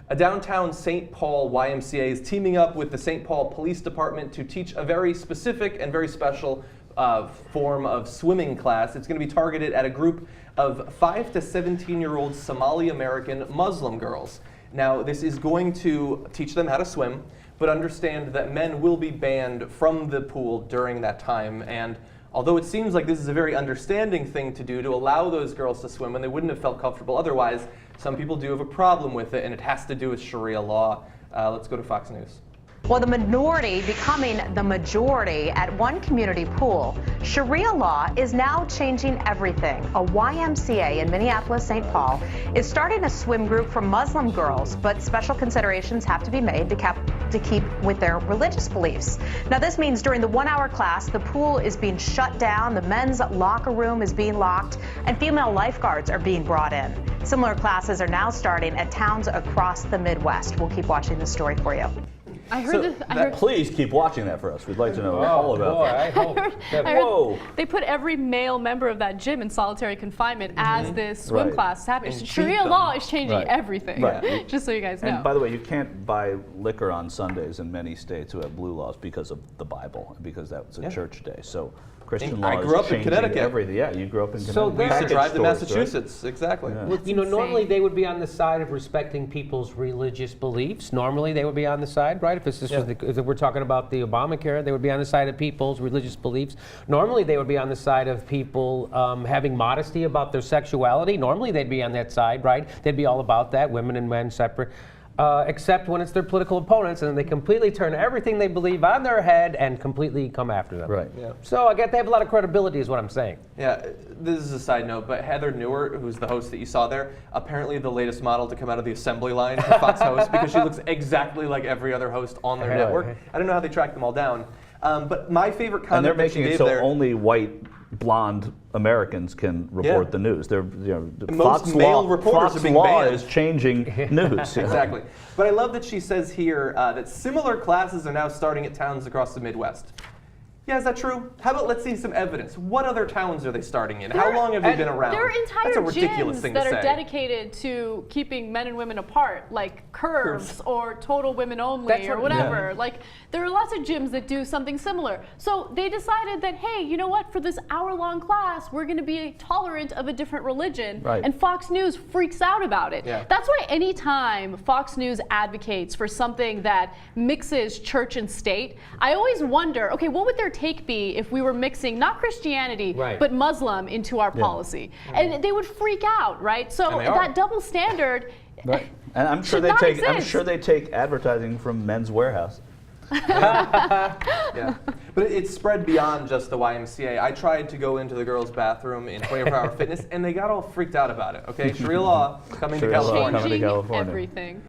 A downtown St. Paul YMCA is teaming up with the St. Paul Police Department to teach a very specific and very special form of swimming class. It's going to be targeted at a group of 5 to 17-year-old Somali American Muslim girls. Now, this is going to teach them how to swim, but understand that men will be banned from the pool during that time. And although it seems like this is a very understanding thing to do, to allow those girls to swim when they wouldn't have felt comfortable otherwise, some people do have a problem with it, and it has to do with Sharia law. Let's go to Fox News. Well, the minority becoming the majority at one community pool. Sharia law is now changing everything. A YMCA in Minneapolis, St. Paul is starting a swim group for Muslim girls, but special considerations have to be made to keep with their religious beliefs. Now, this means during the 1-hour class, the pool is being shut down, the men's locker room is being locked, and female lifeguards are being brought in. Similar classes are now starting at towns across the Midwest. We'll keep watching this story for you. I heard Please keep watching that for us. We'd like to know all about that. I heard they put every male member of that gym in solitary confinement as this swim class is happening. Sharia law is changing everything, just so you guys know. And by the way, you can't buy liquor on Sundays in many states who have blue laws because of the Bible, because that's a church day. So Christian law I grew up in Connecticut. Everything. Yeah, you grew up in Connecticut. So we used to drive to Massachusetts, right? exactly. Yeah. Well, you know, normally they would be on the side of respecting people's religious beliefs. Normally they would be on the side, right? If this was if we're talking about the Obamacare, they would be on the side of people's religious beliefs. Normally they would be on the side of people having modesty about their sexuality. Normally they'd be on that side, right? They'd be all about that, women and men separate. Except when it's their political opponents, and they completely turn everything they believe on their head and completely come after them. Right. Yeah. So I get they have a lot of credibility, is what I'm saying. Yeah, this is a side note, but Heather Newert, who's the host that you saw there, apparently the latest model to come out of the assembly line for Fox host, because she looks exactly like every other host on their network. I don't know how they track them all down. But my favorite comment And they're that she making it gave so there, only white, blonde Americans can report the news. They're, most male reporters Fox are being law banned. is changing news. Exactly. But I love that she says here that similar classes are now starting at towns across the Midwest. Yeah, is that true? How about let's see some evidence? What other towns are they starting in? How long have they been around? There are entire That's a ridiculous gyms thing that to are say. dedicated to keeping men and women apart, like Curves or Total Women Only or whatever. Like, there are lots of gyms that do something similar. So they decided that, hey, you know what? For this hour-long class, we're going to be tolerant of a different religion. Right. And Fox News freaks out about it. Yeah. That's why anytime Fox News advocates for something that mixes church and state, I always wonder, okay, what would their take be if we were mixing not Christianity but Muslim into our policy? And they would freak out, right? So that double standard. Right. And I'm sure they take advertising from Men's Warehouse. Yeah, but it's spread beyond just the YMCA. I tried to go into the girls' bathroom in 24-hour fitness, and they got all freaked out about it. Okay, Sharia law coming to California. Changing everything.